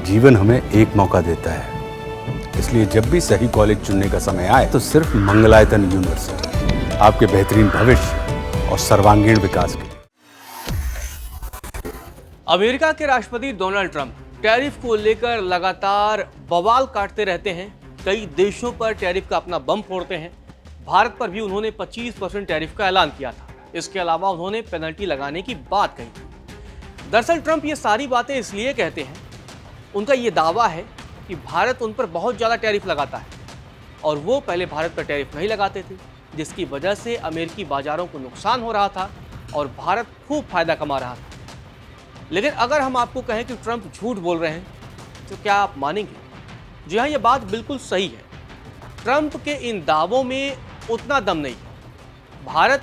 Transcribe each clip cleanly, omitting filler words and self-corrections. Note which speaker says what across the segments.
Speaker 1: जीवन हमें एक मौका देता है, इसलिए जब भी सही कॉलेज चुनने का समय आए तो सिर्फ मंगलायतन यूनिवर्सिटी आपके बेहतरीन भविष्य और सर्वांगीण विकास के लिए।
Speaker 2: अमेरिका के राष्ट्रपति डोनाल्ड ट्रंप टैरिफ को लेकर लगातार बवाल काटते रहते हैं। कई देशों पर टैरिफ का अपना बम फोड़ते हैं। भारत पर भी उन्होंने 25% टैरिफ का ऐलान किया था। इसके अलावा उन्होंने पेनल्टी लगाने की बात कही थी। दरअसल ट्रंप ये सारी बातें इसलिए कहते हैं, उनका ये दावा है कि भारत उन पर बहुत ज़्यादा टैरिफ लगाता है और वो पहले भारत पर टैरिफ नहीं लगाते थे, जिसकी वजह से अमेरिकी बाजारों को नुकसान हो रहा था और भारत खूब फायदा कमा रहा था। लेकिन अगर हम आपको कहें कि ट्रंप झूठ बोल रहे हैं तो क्या आप मानेंगे? जी हाँ, ये बात बिल्कुल सही है। ट्रंप के इन दावों में उतना दम नहीं है। भारत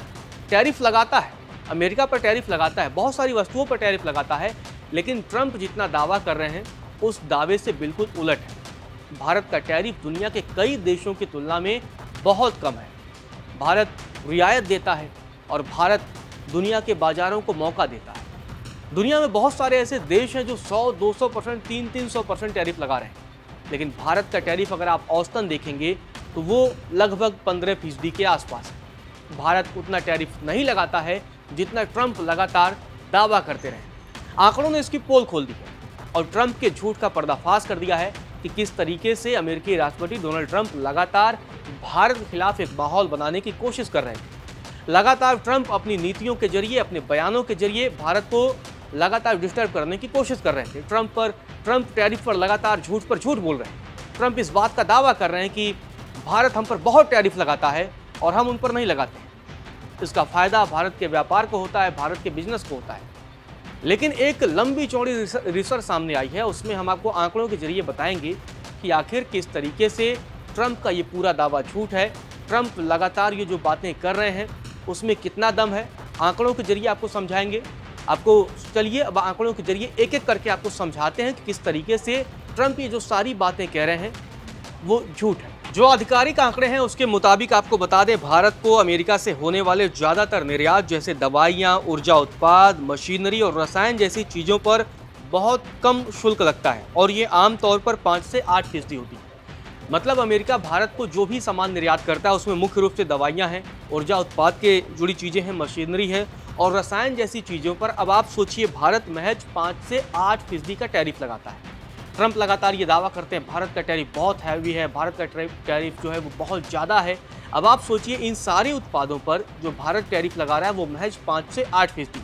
Speaker 2: टैरिफ लगाता है, अमेरिका पर टैरिफ लगाता है, बहुत सारी वस्तुओं पर टैरिफ लगाता है, लेकिन ट्रंप जितना दावा कर रहे हैं उस दावे से बिल्कुल उलट है। भारत का टैरिफ दुनिया के कई देशों की तुलना में बहुत कम है। भारत रियायत देता है और भारत दुनिया के बाजारों को मौका देता है। दुनिया में बहुत सारे ऐसे देश हैं जो 100-200%, 300-300% टैरिफ लगा रहे हैं, लेकिन भारत का टैरिफ अगर आप औसतन देखेंगे तो वो लगभग 15% के आसपास है। भारत उतना टैरिफ नहीं लगाता है जितना ट्रंप लगातार दावा करते रहे। आंकड़ों ने इसकी पोल खोल दी है और ट्रंप के झूठ का पर्दाफाश कर दिया है कि किस तरीके से अमेरिकी राष्ट्रपति डोनाल्ड ट्रंप लगातार भारत के खिलाफ एक माहौल बनाने की कोशिश कर रहे हैं। लगातार ट्रंप अपनी नीतियों के जरिए, अपने बयानों के जरिए भारत को लगातार डिस्टर्ब करने की कोशिश कर रहे थे। ट्रंप टैरिफ पर लगातार झूठ पर झूठ बोल रहे हैं। ट्रंप इस बात का दावा कर रहे हैं कि भारत हम पर बहुत टैरिफ लगाता है और हम उन पर नहीं लगाते। इसका फायदा भारत के व्यापार को होता है, भारत के बिजनेस को होता है। लेकिन एक लंबी चौड़ी रिसर्च सामने आई है, उसमें हम आपको आंकड़ों के जरिए बताएंगे कि आखिर किस तरीके से ट्रंप का ये पूरा दावा झूठ है। ट्रंप लगातार ये जो बातें कर रहे हैं उसमें कितना दम है, आंकड़ों के जरिए आपको समझाएंगे। आपको चलिए अब आंकड़ों के जरिए एक एक करके आपको समझाते हैं कि किस तरीके से ट्रंप ये जो सारी बातें कह रहे हैं वो झूठ है। जो आधिकारिक आंकड़े हैं उसके मुताबिक आपको बता दें, भारत को अमेरिका से होने वाले ज़्यादातर निर्यात जैसे दवाइयाँ, ऊर्जा उत्पाद, मशीनरी और रसायन जैसी चीज़ों पर बहुत कम शुल्क लगता है और ये आमतौर पर 5 से 8% होती है। मतलब अमेरिका भारत को जो भी सामान निर्यात करता है उसमें मुख्य रूप से दवाइयाँ हैं, ऊर्जा उत्पाद के जुड़ी चीज़ें हैं, मशीनरी है और रसायन जैसी चीज़ों पर अब आप सोचिए भारत महज 5 से 8% का टैरिफ लगाता है। ट्रंप लगातार ये दावा करते हैं भारत का टैरिफ बहुत हैवी है, भारत का टैरिफ जो है वो बहुत ज़्यादा है। अब आप सोचिए इन सारे उत्पादों पर जो भारत टैरिफ लगा रहा है वो महज 5 से 8% है,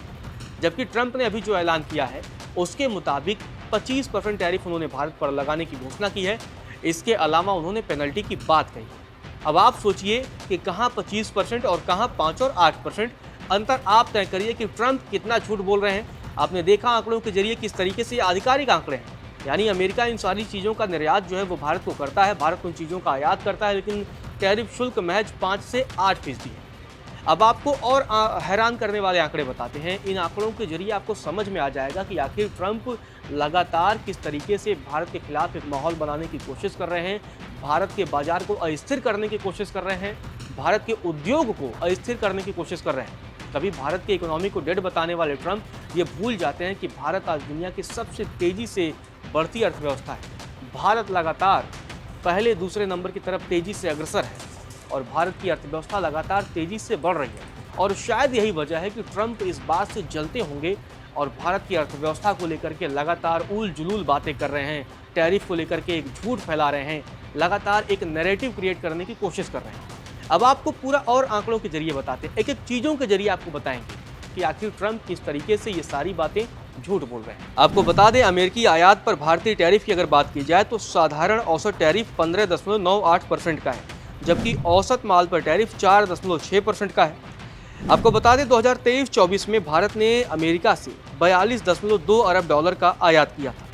Speaker 2: जबकि ट्रंप ने अभी जो ऐलान किया है उसके मुताबिक 25% टैरिफ उन्होंने भारत पर लगाने की घोषणा की है। इसके अलावा उन्होंने पेनल्टी की बात कही है। अब आप सोचिए कि कहाँ 25% और कहाँ 5 और 8%, अंतर आप तय करिए कि ट्रंप कितना झूठ बोल रहे हैं। आपने देखा आंकड़ों के जरिए किस तरीके से आधिकारिक आंकड़े हैं, यानी अमेरिका इन सारी चीज़ों का निर्यात जो है वो भारत को करता है, भारत उन चीज़ों का आयात करता है, लेकिन टैरिफ शुल्क महज 5 से 8% है। अब आपको और हैरान करने वाले आंकड़े बताते हैं। इन आंकड़ों के जरिए आपको समझ में आ जाएगा कि आखिर ट्रंप लगातार किस तरीके से भारत के खिलाफ एक माहौल बनाने की कोशिश कर रहे हैं, भारत के बाजार को अस्थिर करने की कोशिश कर रहे हैं, भारत के उद्योग को अस्थिर करने की कोशिश कर रहे हैं। कभी भारत की इकोनॉमी को डेड बताने वाले ट्रंप ये भूल जाते हैं कि भारत आज दुनिया की सबसे तेज़ी से बढ़ती अर्थव्यवस्था है। भारत लगातार पहले दूसरे नंबर की तरफ तेज़ी से अग्रसर है और भारत की अर्थव्यवस्था लगातार तेज़ी से बढ़ रही है और शायद यही वजह है कि ट्रंप इस बात से जलते होंगे और भारत की अर्थव्यवस्था को लेकर के लगातार उल जुलूल बातें कर रहे हैं, टैरिफ को लेकर के एक झूठ फैला रहे हैं, लगातार एक नैरेटिव क्रिएट करने की कोशिश कर रहे हैं। अब आपको पूरा और आंकड़ों के जरिए बताते हैं, एक एक चीज़ों के जरिए आपको बताएंगे कि आखिर ट्रंप किस तरीके से ये सारी बातें झूठ बोल रहे हैं। आपको बता दें, अमेरिकी आयात पर भारतीय टैरिफ की अगर बात की जाए तो साधारण औसत टैरिफ 15.98% का है, जबकि औसत माल पर टैरिफ 4.6% का है। आपको बता दें 2023-24 में भारत ने अमेरिका से 42.2 अरब डॉलर का आयात किया था।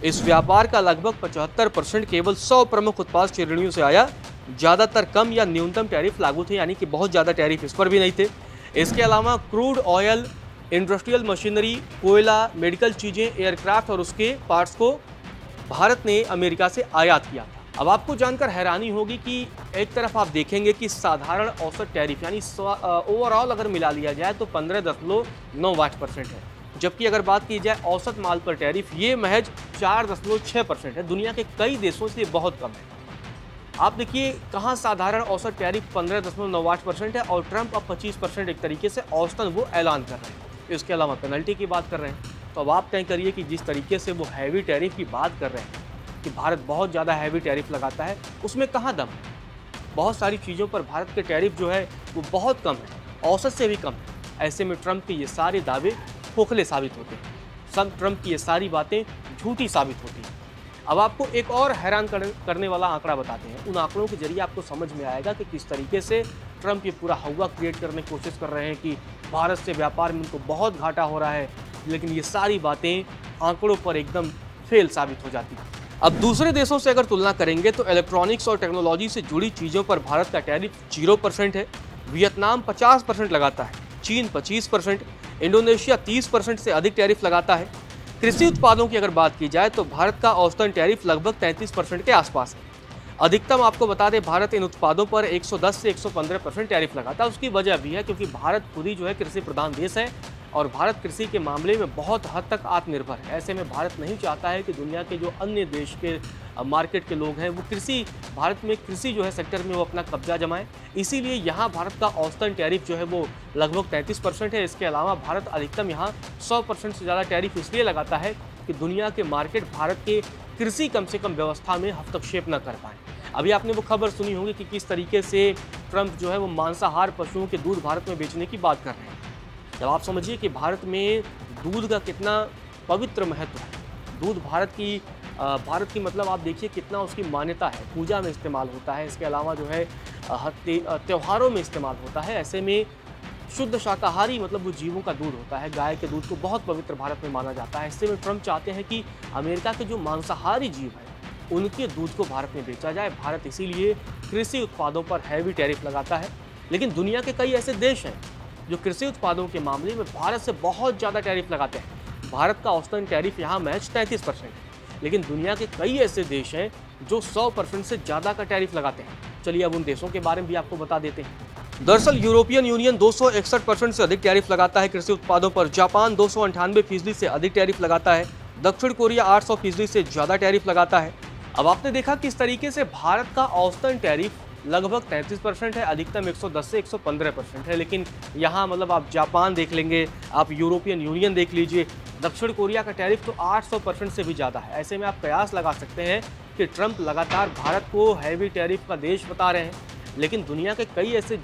Speaker 2: इस व्यापार का लगभग 75% केवल 100 प्रमुख उत्पाद श्रेणियों से आया। ज़्यादातर कम या न्यूनतम टैरिफ लागू थे, यानी कि बहुत ज़्यादा टैरिफ इस पर भी नहीं थे। इसके अलावा क्रूड ऑयल, इंडस्ट्रियल मशीनरी, कोयला, मेडिकल चीज़ें, एयरक्राफ्ट और उसके पार्ट्स को भारत ने अमेरिका से आयात किया था। अब आपको जानकर हैरानी होगी कि एक तरफ आप देखेंगे कि साधारण औसत टैरिफ यानी ओवरऑल अगर मिला लिया जाए तो 15.98% है, जबकि अगर बात की जाए औसत माल पर टैरिफ, ये महज 4.6% है। दुनिया के कई देशों से ये बहुत कम है। आप देखिए कहाँ साधारण औसत टैरिफ 15.98% है और ट्रंप अब 25% एक तरीके से औसतन वो ऐलान कर रहे हैं। इसके अलावा पेनल्टी की बात कर रहे हैं। तो अब आप तय करिए कि जिस तरीके से वो हैवी टैरिफ की बात कर रहे हैं कि भारत बहुत ज़्यादा हैवी टैरिफ लगाता है, उसमें कहाँ दम है? बहुत सारी चीज़ों पर भारत के टैरिफ जो है वो बहुत कम है, औसत से भी कम है। ऐसे में ट्रंप के ये सारे दावे खोखले साबित होते हैं। सब ट्रंप की ये सारी बातें झूठी साबित होती हैं। अब आपको एक और हैरान करने वाला आंकड़ा बताते हैं। उन आंकड़ों के जरिए आपको समझ में आएगा कि किस तरीके से ट्रंप ये पूरा हवा क्रिएट करने की कोशिश कर रहे हैं कि भारत से व्यापार में उनको बहुत घाटा हो रहा है, लेकिन ये सारी बातें आंकड़ों पर एकदम फेल साबित हो जाती हैं। अब दूसरे देशों से अगर तुलना करेंगे तो इलेक्ट्रॉनिक्स और टेक्नोलॉजी से जुड़ी चीज़ों पर भारत का टैरिफ 0% है। वियतनाम 50% लगाता है, चीन 25%, इंडोनेशिया 30% से अधिक टैरिफ लगाता है। कृषि उत्पादों की अगर बात की जाए तो भारत का औसतन टैरिफ लगभग 33% के आसपास है। अधिकतम आपको बता दें, भारत इन उत्पादों पर 110 से 115% टैरिफ लगाता है। उसकी वजह भी है क्योंकि भारत खुद ही जो है कृषि प्रधान देश है और भारत कृषि के मामले में बहुत हद तक आत्मनिर्भर है। ऐसे में भारत नहीं चाहता है कि दुनिया के जो अन्य देश के मार्केट के लोग हैं वो भारत में कृषि जो है सेक्टर में वो अपना कब्जा जमाएं। इसीलिए यहाँ भारत का औसतन टैरिफ जो है वो लगभग 33% है। इसके अलावा भारत अधिकतम यहाँ 100% से ज़्यादा टैरिफ इसलिए लगाता है कि दुनिया के मार्केट भारत के कृषि कम से कम व्यवस्था में हस्तक्षेप न कर पाएँ। अभी आपने वो खबर सुनी होगी कि किस तरीके से ट्रंप जो है वो मांसाहार पशुओं के दूध भारत में बेचने की बात कर रहे हैं। जब आप समझिए कि भारत में दूध का कितना पवित्र महत्व है। दूध भारत की मतलब आप देखिए कितना उसकी मान्यता है, पूजा में इस्तेमाल होता है। इसके अलावा जो है त्योहारों में इस्तेमाल होता है। ऐसे में शुद्ध शाकाहारी मतलब वो जीवों का दूध होता है, गाय के दूध को बहुत पवित्र भारत में माना जाता है। ऐसे में ट्रंप चाहते हैं कि अमेरिका के जो मांसाहारी जीव हैं उनके दूध को भारत में बेचा जाए। भारत इसीलिए कृषि उत्पादों पर हैवी टैरिफ लगाता है। लेकिन दुनिया के कई ऐसे देश हैं जो कृषि उत्पादों के मामले में भारत से बहुत ज़्यादा टैरिफ लगाते हैं। भारत का औसतन टैरिफ यहाँ महज 33% है, लेकिन दुनिया के कई ऐसे देश हैं जो 100% से ज़्यादा का टैरिफ लगाते हैं। चलिए अब उन देशों के बारे में भी आपको बता देते हैं। दरअसल यूरोपियन यूनियन 261% से अधिक टैरिफ लगाता है कृषि उत्पादों पर। जापान 298% से अधिक टैरिफ लगाता है। दक्षिण कोरिया 800% से ज़्यादा टैरिफ लगाता है। अब आपने देखा किस तरीके से भारत का औसतन टैरिफ लगभग 33% है, अधिकतम 110 से 115% है। लेकिन यहाँ मतलब आप जापान देख लेंगे, आप यूरोपियन यूनियन देख लीजिए, दक्षिण कोरिया का टैरिफ तो 800% से भी ज़्यादा है। ऐसे में आप कयास लगा सकते हैं कि ट्रंप लगातार भारत को हैवी टैरिफ का देश बता रहे हैं, लेकिन दुनिया के कई ऐसे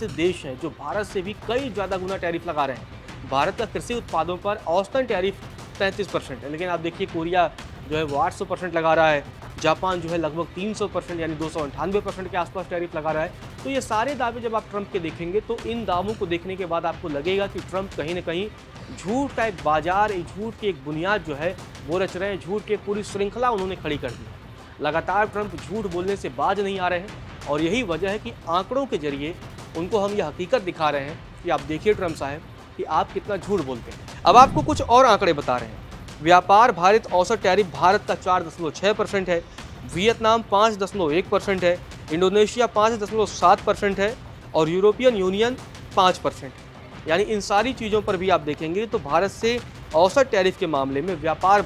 Speaker 2: देश हैं जो भारत से भी कई ज़्यादा गुना टैरिफ लगा रहे हैं। भारत का कृषि उत्पादों पर औसतन टैरिफ 33% है, लेकिन आप देखिए कोरिया जो है वो 800% लगा रहा है। जापान जो है लगभग 300% यानी 298% के आसपास टैरिफ लगा रहा है। तो ये सारे दावे जब आप ट्रंप के देखेंगे तो इन दावों को देखने के बाद आपको लगेगा कि ट्रंप कहीं ना कहीं झूठ का एक बाजार, झूठ की एक बुनियाद जो है वो रच रहे हैं। झूठ की पूरी श्रृंखला उन्होंने खड़ी कर दी है। लगातार ट्रंप झूठ बोलने से बाज नहीं आ रहे हैं और यही वजह है कि आंकड़ों के जरिए उनको हम यह हकीकत दिखा रहे हैं कि आप देखिए ट्रंप साहब कि आप कितना झूठ बोलते हैं। अब आपको कुछ और आंकड़े बता रहे हैं। व्यापार भारित औसत टैरिफ भारत का 4.6% है, वियतनाम 5.1% है, इंडोनेशिया 5.7% है और यूरोपियन यूनियन 5%। यानी इन सारी चीज़ों पर भी आप देखेंगे तो भारत से औसत टैरिफ के मामले में व्यापार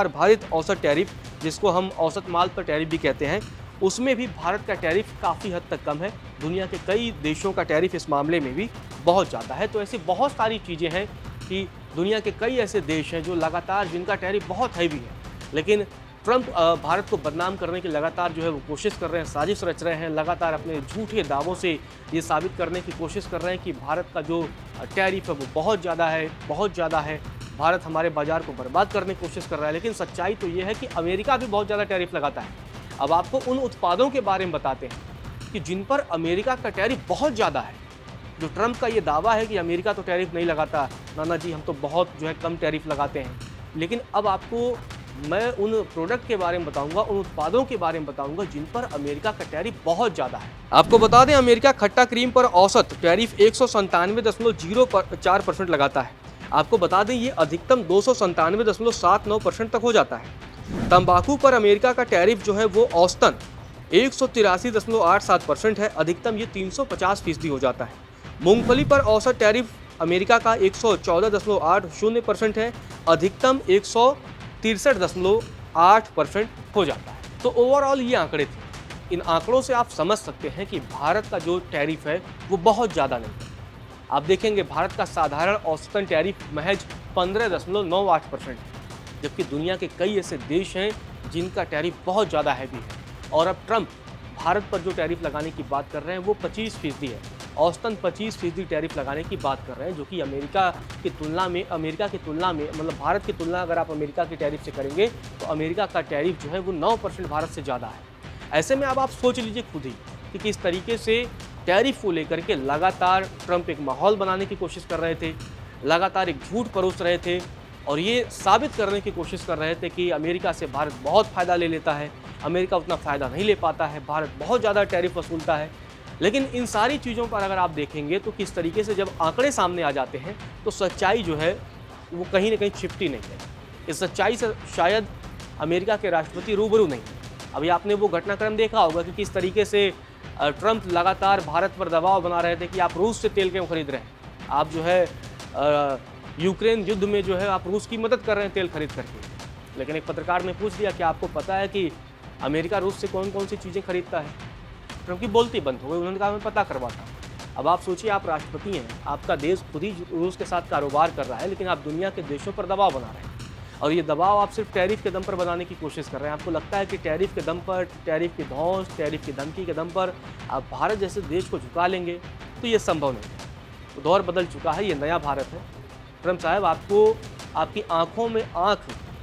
Speaker 2: भारित औसत टैरिफ, जिसको हम औसत माल पर टैरिफ भी कहते हैं, उसमें भी भारत का टैरिफ काफ़ी हद तक कम है। दुनिया के कई देशों का टैरिफ इस मामले में भी बहुत ज़्यादा है। तो ऐसी बहुत सारी चीज़ें हैं कि दुनिया के कई ऐसे देश हैं जो लगातार जिनका टैरिफ बहुत हैवी है, लेकिन ट्रंप भारत को बदनाम करने की लगातार जो है वो कोशिश कर रहे हैं, साजिश रच रहे हैं। लगातार अपने झूठे दावों से ये साबित करने की कोशिश कर रहे हैं कि भारत का जो टैरिफ है वो बहुत ज़्यादा है। भारत हमारे बाज़ार को बर्बाद करने की कोशिश कर रहा है। लेकिन सच्चाई तो ये है कि अमेरिका भी बहुत ज़्यादा टैरिफ लगाता है। अब आपको उन उत्पादों के बारे में बताते हैं कि जिन पर अमेरिका का टैरिफ बहुत ज़्यादा है। जो ट्रंप का ये दावा है कि अमेरिका तो टैरिफ नहीं लगाता, नाना जी हम तो बहुत जो है कम टैरिफ लगाते हैं। लेकिन अब आपको मैं उन प्रोडक्ट के बारे में बताऊंगा, उन उत्पादों के बारे में बताऊंगा जिन पर अमेरिका का टैरिफ बहुत ज़्यादा है। आपको बता दें अमेरिका खट्टा क्रीम पर औसत टैरिफ 197.04% लगाता है। आपको बता दें ये अधिकतम 297.79% तक हो जाता है। तंबाकू पर अमेरिका का टैरिफ जो है वो औसतन 183.87% है, अधिकतम ये 350% हो जाता है। मूंगफली पर औसत टैरिफ अमेरिका का 114.80% है, अधिकतम 163.8% हो जाता है। तो ओवरऑल ये आंकड़े थे। इन आंकड़ों से आप समझ सकते हैं कि भारत का जो टैरिफ है वो बहुत ज़्यादा नहीं है। आप देखेंगे भारत का साधारण औसतन टैरिफ महज 15.98% है, जबकि दुनिया के कई ऐसे देश हैं जिनका टैरिफ बहुत ज़्यादा हैवी है। और अब ट्रंप भारत पर जो टैरिफ लगाने की बात कर रहे हैं वो 25% है, औसतन 25% टैरिफ लगाने की बात कर रहे हैं, जो कि अमेरिका की तुलना में मतलब भारत की तुलना अगर आप अमेरिका के टैरिफ से करेंगे तो अमेरिका का टैरिफ जो है वो 9% भारत से ज़्यादा है। ऐसे में अब आप सोच लीजिए खुद ही कि किस तरीके से टैरिफ को लेकर के लगातार ट्रंप एक माहौल बनाने की कोशिश कर रहे थे, लगातार एक झूठ परोस रहे थे और ये साबित करने की कोशिश कर रहे थे कि अमेरिका से भारत बहुत फ़ायदा ले लेता है, अमेरिका उतना फ़ायदा नहीं ले पाता है, भारत बहुत ज़्यादा टैरिफ वसूलता है। लेकिन इन सारी चीज़ों पर अगर आप देखेंगे तो किस तरीके से जब आंकड़े सामने आ जाते हैं तो सच्चाई जो है वो कहीं ना कहीं छिपती नहीं है। इस सच्चाई से शायद अमेरिका के राष्ट्रपति रूबरू नहीं है। अभी आपने वो घटनाक्रम देखा होगा कि किस तरीके से ट्रंप लगातार भारत पर दबाव बना रहे थे कि आप रूस से तेल क्यों खरीद रहे हैं, आप जो है यूक्रेन युद्ध में जो है आप रूस की मदद कर रहे हैं तेल खरीद करके। लेकिन एक पत्रकार ने पूछ दिया कि आपको पता है कि अमेरिका रूस से कौन कौन सी चीज़ें खरीदता है। ट्रंप की बोलती बंद हो गई, उन्होंने कहा मैं पता करवाता। अब आप सोचिए, आप राष्ट्रपति हैं, आपका देश खुद ही रूस के साथ कारोबार कर रहा है, लेकिन आप दुनिया के देशों पर दबाव बना रहे हैं और ये दबाव आप सिर्फ टैरिफ के दम पर बनाने की कोशिश कर रहे हैं। आपको लगता है कि टैरिफ के दम पर, टैरिफ की धौंस, टैरिफ की धमकी के दम पर आप भारत जैसे देश को झुका लेंगे, तो ये संभव नहीं है। तो दौर बदल चुका है, ये नया भारत है। ट्रंप साहब, आपको आपकी आंखों में आंख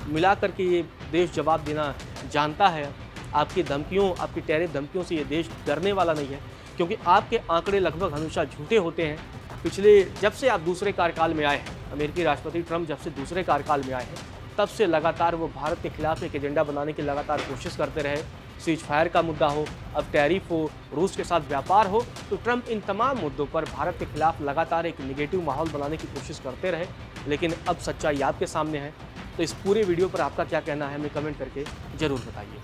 Speaker 2: मिला करके ये देश जवाब देना जानता है। आपकी धमकियों, आपकी टैरिफ धमकियों से ये देश डरने वाला नहीं है, क्योंकि आपके आंकड़े लगभग हमेशा झूठे होते हैं। पिछले जब से आप दूसरे कार्यकाल में आए हैं, अमेरिकी राष्ट्रपति ट्रंप जब से दूसरे कार्यकाल में आए हैं, तब से लगातार वो भारत के खिलाफ एक एजेंडा बनाने की लगातार कोशिश करते रहे। सीज फायर का मुद्दा हो, अब टैरिफ हो, रूस के साथ व्यापार हो, तो ट्रंप इन तमाम मुद्दों पर भारत के खिलाफ लगातार एक निगेटिव माहौल बनाने की कोशिश करते रहे। लेकिन अब सच्चाई आपके सामने है। तो इस पूरे वीडियो पर आपका क्या कहना है, हमें कमेंट करके ज़रूर बताइए।